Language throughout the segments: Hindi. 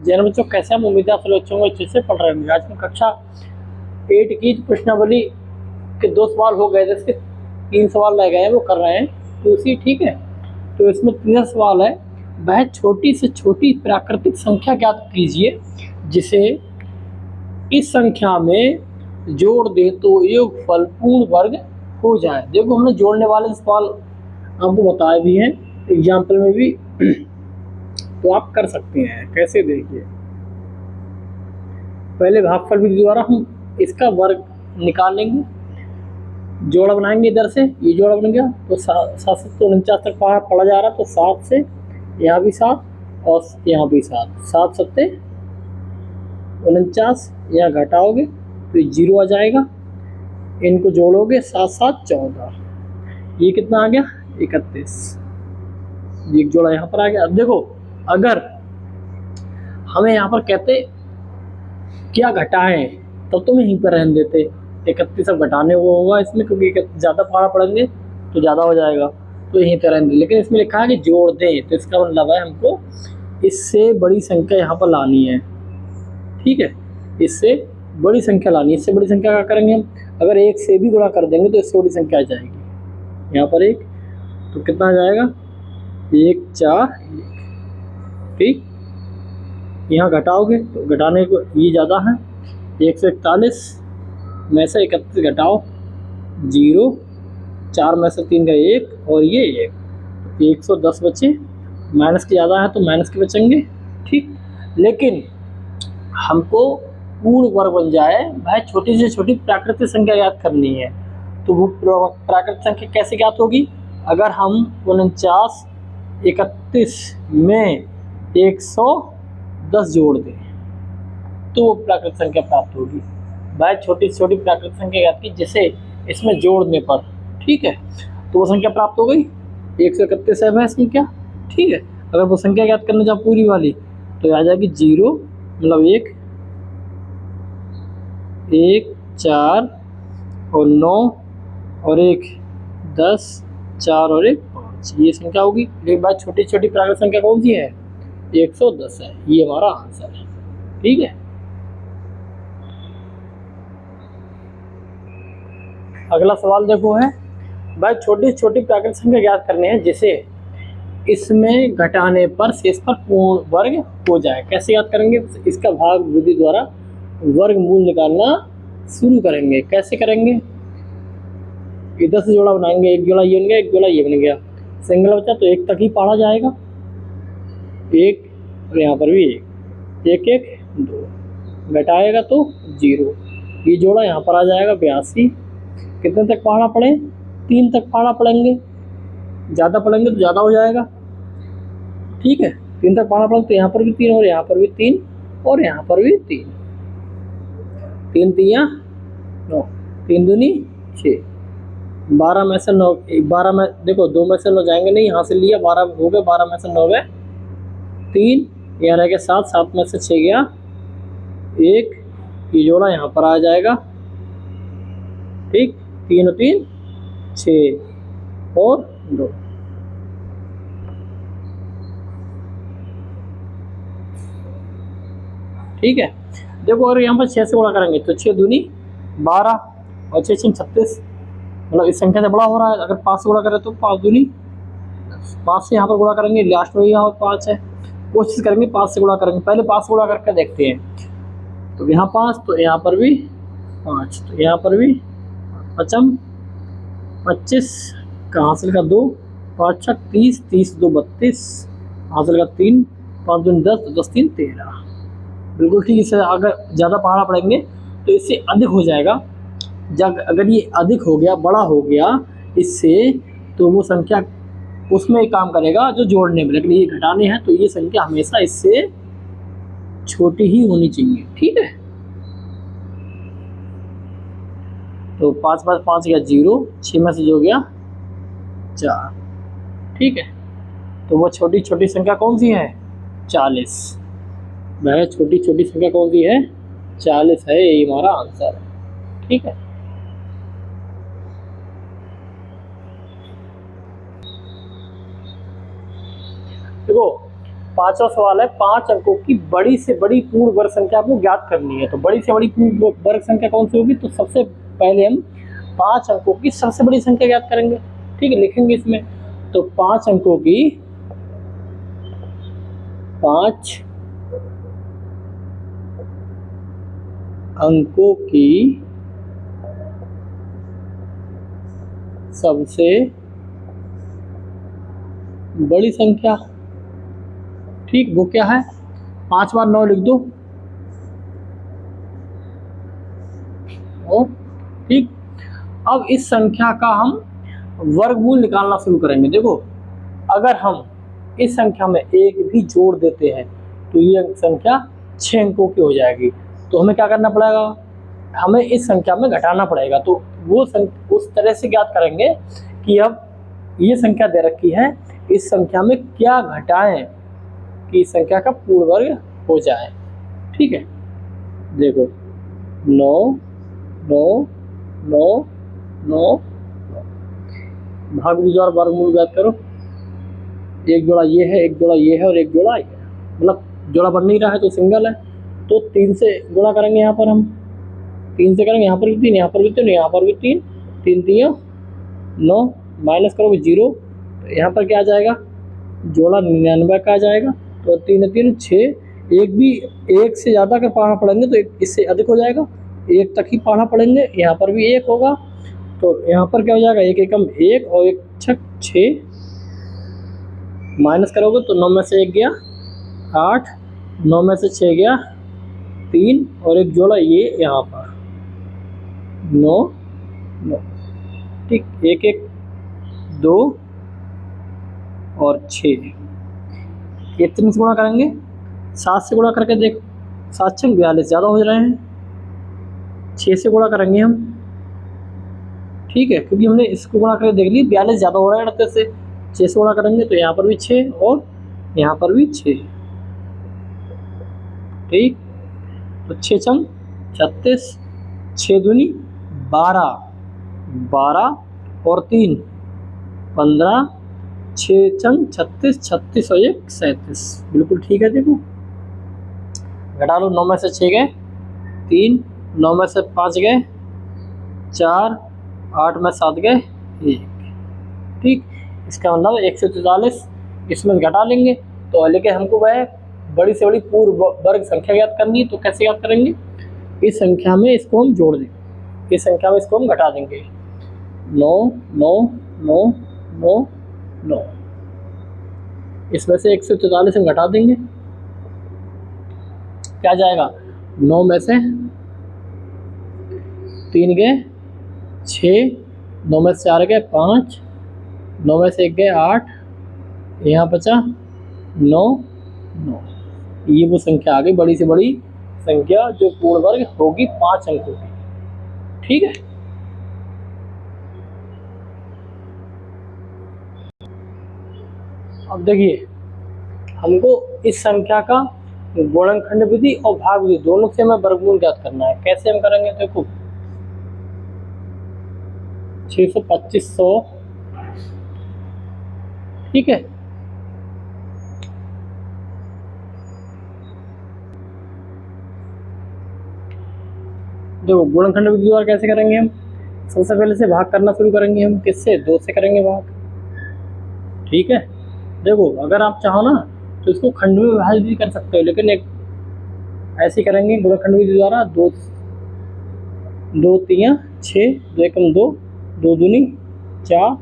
जैन बच्चों, कैसे हम उम्मीद है आप सभी बच्चों को अच्छे से पढ़ रहे होंगे। आज हम कक्षा 8 की प्रश्नावली के 2 सवाल हो गए थे, इसके 3 सवाल रह गए हैं, वो कर रहे हैं तो उसी ठीक है। तो इसमें तीसरा सवाल है, वह छोटी से छोटी प्राकृतिक संख्या ज्ञात कीजिए जिसे इस संख्या में जोड़ दे तो योगफल पूर्ण वर्ग हो जाए। देखो, हमने जोड़ने वाले सवाल आपको बताए भी हैं एग्जाम्पल में भी, तो आप कर सकते हैं। कैसे, देखिए, पहले भागफल विधि द्वारा हम इसका वर्ग निकालेंगे, जोड़ा बनाएंगे। इधर से ये जोड़ा बन गया तो 7 से 49 तक पढ़ा जा रहा, तो 7 से यहाँ भी 7 और यहाँ भी 7, 7 सत्ते 49, यहाँ घटाओगे तो 0 आ जाएगा। इनको जोड़ोगे 7 7 14, ये कितना आ गया 31, एक जोड़ा यहाँ पर आ गया। अब देखो, अगर हमें यहाँ पर कहते क्या घटाएं तब तो मैं यहीं पर रहने देते, 31 अब घटाने वो होगा इसमें, क्योंकि ज़्यादा पहाड़ा पड़ेंगे तो ज़्यादा हो जाएगा, तो यहीं पर रहने दे। लेकिन इसमें लिखा है कि जोड़ दें, तो इसका मतलब है हमको इससे बड़ी संख्या यहाँ पर लानी है। ठीक है, इससे बड़ी संख्या लानी है। इससे बड़ी संख्या क्या करेंगे हम, अगर 1 से भी गुणा कर देंगे तो इससे बड़ी संख्या आ जाएगी। यहाँ पर 1 तो कितना आ जाएगा 1 4 1, ठीक। यहाँ घटाओगे तो घटाने को ये ज़्यादा है, 141 में से 31 घटाओ 0, 4 में से 3 का 1 और ये 1, 110 बचे। माइनस के ज़्यादा है तो माइनस के बचेंगे, ठीक। लेकिन हमको पूर्ण वर्ग बन जाए, भाई छोटी से छोटी प्राकृतिक संख्या ज्ञात करनी है। तो वो प्राकृतिक संख्या कैसे ज्ञात होगी, अगर हम 49 31 में 110 जोड़ दें तो वो प्राकृतिक संख्या प्राप्त होगी। भाई छोटी से छोटी प्राकृतिक संख्या ज्ञात की जिसे इसमें जोड़ने पर, ठीक है, तो वो संख्या प्राप्त हो गई। 131 है वह संख्या, ठीक है। अगर वो संख्या ज्ञात करना चाहो पूरी वाली तो आ जाएगी 0 मतलब 1 1 4 और 9 और 1 10, 4 और 1 5, ये संख्या होगी। लेकिन भाई छोटी छोटी प्राकृतिक संख्या कौन सी है, 110 है, ये हमारा आंसर है, ठीक है। अगला सवाल देखो है, भाई छोटी छोटी प्राकृतिक संख्या ज्ञात करनी है जिसे इसमें घटाने पर शेष पर पूर्ण वर्ग हो जाए। कैसे याद करेंगे, इसका भाग विधि द्वारा वर्गमूल निकालना शुरू करेंगे। कैसे करेंगे, इधर से जोड़ा बनाएंगे, एक जोड़ा ये बन गया, एक जोड़ा ये बन गया, सिंगल बचा तो 1 तक ही पढ़ा जाएगा, 1 और यहाँ पर भी 1 1 2, घटाएगा तो 0, ये जोड़ा यहाँ पर आ जाएगा 82। कितने तक पढ़ना पड़े, 3 तक पढ़ना पड़ेंगे, ज़्यादा पढ़ेंगे तो ज़्यादा हो जाएगा, ठीक है। 3 तक पढ़ना पड़ेगा तो यहाँ पर भी 3 और यहाँ पर भी 3 और यहाँ पर भी 3, 3 3 9, 3 दूनी 6, 12 में से 9, 12 में देखो 2 में से 9 जाएंगे नहीं, यहाँ से लिया 12 हो गए, 12 में से 9 गए 3, यहाँ रह गया 7, 7 में से 6 गया 1, ये जोड़ा यहाँ पर आ जाएगा, ठीक। 3 और 3 6 और 2, ठीक है। देखो, अगर यहाँ पर 6 से गुणा करेंगे तो 6 दूनी 12 और 6 6 36, मतलब इस संख्या से बड़ा हो रहा है। अगर 5 से गुणा करें तो 5 दूनी 5 से यहाँ पर गुणा करेंगे, लास्ट में यहाँ पर 5 है, कोशिश करेंगे 5 से गुणा करेंगे। पहले 5 से गुणा करके देखते हैं, तो यहाँ 5 तो यहाँ पर भी 5, तो यहाँ पर भी 5 25 का हासिल का 2, 5 6 30, 30 2 32, हासिल का 3, 5 दूनी 10, 10 3 13, बिल्कुल ठीक। इससे अगर ज़्यादा पढ़ना पड़ेंगे तो इससे अधिक हो जाएगा। जब अगर ये अधिक हो गया, बड़ा हो गया इससे, तो वो संख्या उसमें काम करेगा जो जोड़ने में। लेकिन ये घटाने हैं तो ये संख्या हमेशा इससे छोटी ही होनी चाहिए, ठीक है। तो 5 5 5 गया 0, 6 में से जो गया 4, ठीक है। तो वो छोटी छोटी संख्या कौन सी है, 40। वह छोटी छोटी संख्या कौन सी है, 40 है, यही हमारा आंसर है, ठीक है। देखो, पांचवा सवाल है, 5 अंकों की बड़ी से बड़ी पूर्ण वर्ग संख्या आपको ज्ञात करनी है। तो बड़ी से बड़ी पूर्ण वर्ग संख्या कौन सी होगी? तो सबसे पहले हम 5 अंकों की सबसे बड़ी संख्या ज्ञात करेंगे। ठीक है, लिखेंगे इसमें। तो 5 अंकों की सबसे बड़ी संख्या, ठीक, वो क्या है? 5 बार 9 लिख दो। और ठीक, अब इस संख्या का हम वर्गमूल निकालना शुरू करेंगे। देखो, अगर हम इस संख्या में एक भी जोड़ देते हैं तो ये संख्या 6 अंकों की हो जाएगी। तो हमें क्या करना पड़ेगा? हमें इस संख्या में घटाना पड़ेगा। तो वो उस तरह से ज्ञात करेंगे कि अब ये संख्या दे रखी है, इस संख्या में क्या घटाएं कि इस संख्या का पूर्ण वर्ग हो जाए। ठीक है, देखो 9 9 9 9 भाग द्वारा वर्गमूल ज्ञात करो। एक जोड़ा ये है, एक जोड़ा ये है और एक जोड़ा ये है, मतलब जोड़ा बन नहीं रहा है तो सिंगल है। तो 3 से गुणा करेंगे, यहाँ पर हम 3 से करेंगे, यहाँ पर भी 3, यहाँ पर भी 3, यहाँ पर भी 3, 3 3 9, माइनस करोगे 0, तो यहाँ पर क्या आ जाएगा? जोड़ा 99 का आ जाएगा। तो 3 3 6, एक भी एक से ज़्यादा अगर पढ़ना पड़ेंगे तो इससे अधिक हो जाएगा, एक तक ही पढ़ना पड़ेंगे। यहाँ पर भी 1 होगा, तो यहाँ पर क्या हो जाएगा? 1 एकम 1 और 1 छक 6, माइनस करोगे तो 9 में से 1 गया 8, 9 में से 6 गया 3 और एक जोड़ा ये यहाँ पर 9 9, ठीक, 1 1 2 और 6। ये 3 से गुणा करेंगे, 7 से गुणा करके देखो, 7 6 42 ज़्यादा हो रहे हैं। 6 से गुणा करेंगे हम, ठीक है, क्योंकि हमने इसको गुणा करके देख ली 42 ज़्यादा हो रहा है 38 से। 6 से गुणा करेंगे तो यहाँ पर भी 6 और यहाँ पर भी 6, ठीक। तो 6 छम 36, 6 दूनी 12, 12 और 3 15, 6 छम 36, 36 और 1 37, बिल्कुल ठीक है। देखो घटा लो, 9 में से 6 गए 3, 9 में से 5 गए 4, 8 में 7 गए 1, ठीक। इसका मतलब 143 इसमें घटा लेंगे। तो लेकिन हमको वह बड़ी से बड़ी पूर्ण वर्ग संख्या ज्ञात करनी है। तो कैसे ज्ञात करेंगे? इस संख्या में इसको हम जोड़ देंगे, इस संख्या में इसको हम घटा देंगे। 9 9 9 9 9, इसमें से 144 हम घटा देंगे, क्या जाएगा? 9 में से 3 गए 6, 9 में से 4 गए 5, 9 में से 1 गए 8, यहाँ बचा 9 9। ये वो संख्या आ गई बड़ी से बड़ी संख्या जो पूर्ण वर्ग होगी 5 अंकों की। ठीक है, अब देखिए हमको इस संख्या का गुणनखंड विधि और भाग विधि दोनों से हमें वर्गमूल ज्ञात करना है। कैसे हम करेंगे? देखो 625 100, ठीक है। देखो गुणनखंड विधि द्वारा कैसे करेंगे हम? सबसे पहले से भाग करना शुरू करेंगे हम, किससे? 2 से करेंगे भाग, ठीक है। देखो अगर आप चाहो ना तो इसको खंड में विभाजित भी कर सकते हो, लेकिन एक ऐसे करेंगे गुणनखंड विधि द्वारा। 2 2 3 6, 2 एकम 2, 2 दूनी 4,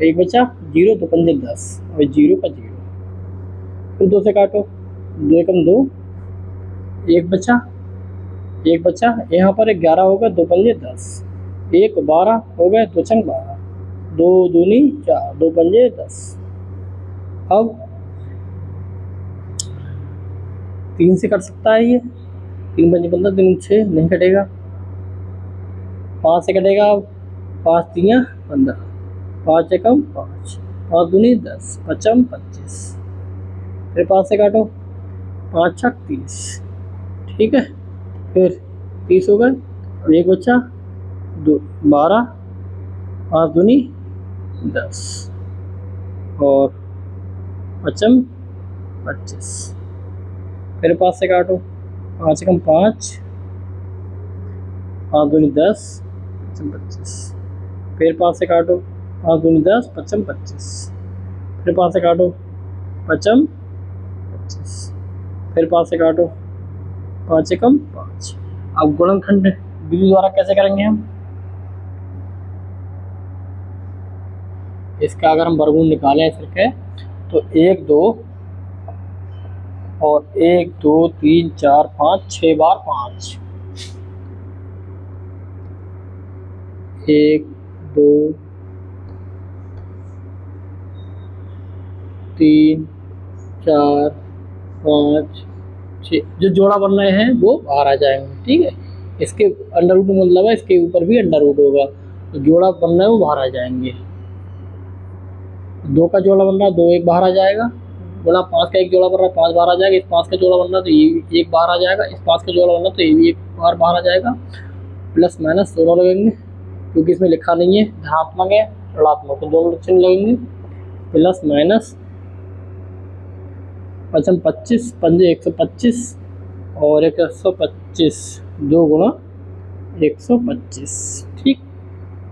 1 बचा 0, 2 पंजे 10 और 0 का 0, फिर 2 से काटो, 2 एकम 2, 1 बचा 1 बचा, यहाँ पर 11 होगा, 2 पंजे 10, 1 12 हो गए, 2 छंग 12, 2 दूनी 4, 2 पंजे 10। अब 3 से कट सकता है ये, 3 पंजे 15, 3 6 नहीं कटेगा। 5 से कटेगा, 5 3 15, 5 एकम 5, 5 दूनी 10, 5 25, फिर 5 से काटो, 5 छक 30, ठीक है। फिर 30 हो गए, अब 1 बचा 2 12, 5 दूनी 10 और 5 25। फिर 5 से काटो, 5 एकम 5, 5 दूनी 10, 25। फिर 5 से काटो, 5 दूनी 10, 5 25। फिर 5 से काटो, 5 25। फिर 5 से काटो, 5 एकम 5। अब गुणनखंड विधि द्वारा कैसे करेंगे हम? इसका अगर हम वर्गमूल निकालें सिर्फ तो 1 2 और 1 2 3 4 5 6 बार 5, 1 2 3 4 5 6, जो जोड़ा बन रहे हैं वो बाहर आ जाएंगे। ठीक है, इसके अंडर रूट मतलब है इसके ऊपर भी अंडर रूट होगा, तो जोड़ा बन रहा है वो बाहर आ जाएंगे। 2 का जोड़ा बन रहा है 2 एक बाहर आ जाएगा, बोला 5 का एक जोड़ा बन रहा है 5 बाहर आ जाएगा, इस 5 का जोड़ा बन रहा है तो ये एक बाहर आ जाएगा, इस 5 का जोड़ा बन रहा है तो ये भी एक बाहर आ जाएगा। प्लस माइनस दोनों लगेंगे, क्योंकि इसमें लिखा नहीं है धनात्मक है ऋणात्मक, तो दोनों चिन्ह लगेंगे। प्लस माइनस 5 25, 5 125 और 125, 2 गुणा 125। ठीक,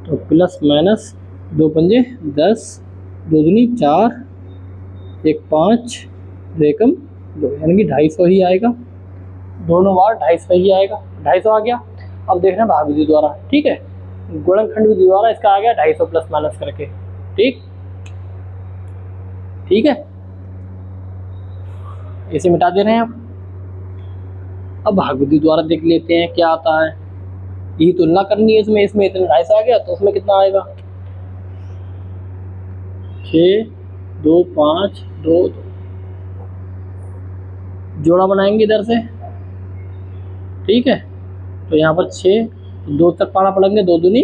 तो प्लस माइनस 2 पंजे 10, 2 दूनी 4, 1 5, 2 एकम 2, यानी कि 250 ही आएगा। दोनों बार 250 ही आएगा, 250 आ गया। अब देखना भाग विधि द्वारा। ठीक है, गुणनखंड विधि द्वारा इसका आ गया 250 प्लस माइनस करके। ठीक, ठीक है, इसे मिटा दे रहे हैं अब भाग विधि द्वारा देख लेते हैं क्या आता है। यही तुलना करनी है इसमें इतना 250 आ गया तो उसमें कितना आएगा? 6 2 5 2 2, जोड़ा बनाएंगे इधर से। ठीक है, तो यहाँ पर 6, 2 तक पाना पड़ेंगे, 2 दूनी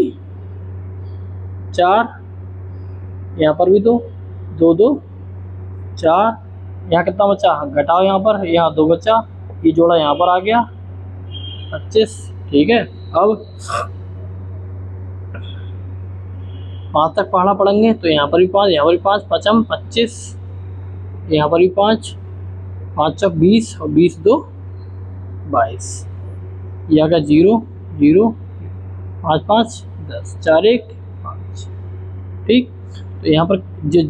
4, यहाँ पर भी 2 2 2 4, यहाँ कितना बचा घटाओ, यहाँ पर यहाँ 2 बचा, ये जोड़ा यहाँ पर आ गया 25। ठीक है, अब 5 तक पढ़ना पड़ेंगे, तो यहाँ पर भी 5, यहाँ पर भी 5, 5 25, यहाँ पर भी 5, 5 चौक 20 और 20 2 22, यह का 0 0, 5 5 10, 4 1 5। ठीक, तो यहाँ पर जो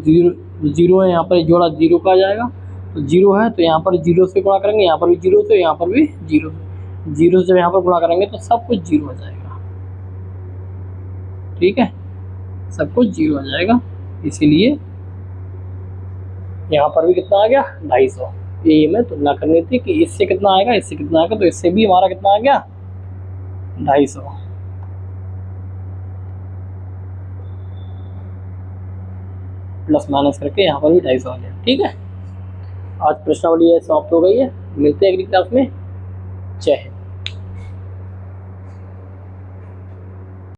जीरो है यहाँ पर जोड़ा 0 का आ जाएगा, तो 0 है तो यहाँ पर 0 से गुणा करेंगे, यहाँ पर भी 0 से, यहाँ पर भी 0 से जब यहाँ पर गुणा करेंगे तो सब कुछ 0 हो जाएगा। ठीक है, सब कुछ 0 हो जाएगा, इसीलिए यहाँ पर भी कितना आ गया 250। ये मैं तुलना करनी थी कि इससे कितना आएगा इससे कितना आएगा, तो इससे भी हमारा कितना आ गया 250, प्लस माइनस करके यहाँ पर भी 250 आ गया। ठीक है, आज प्रश्नावली समाप्त हो गई है, मिलते हैं अगली क्लास में। जय हिंद।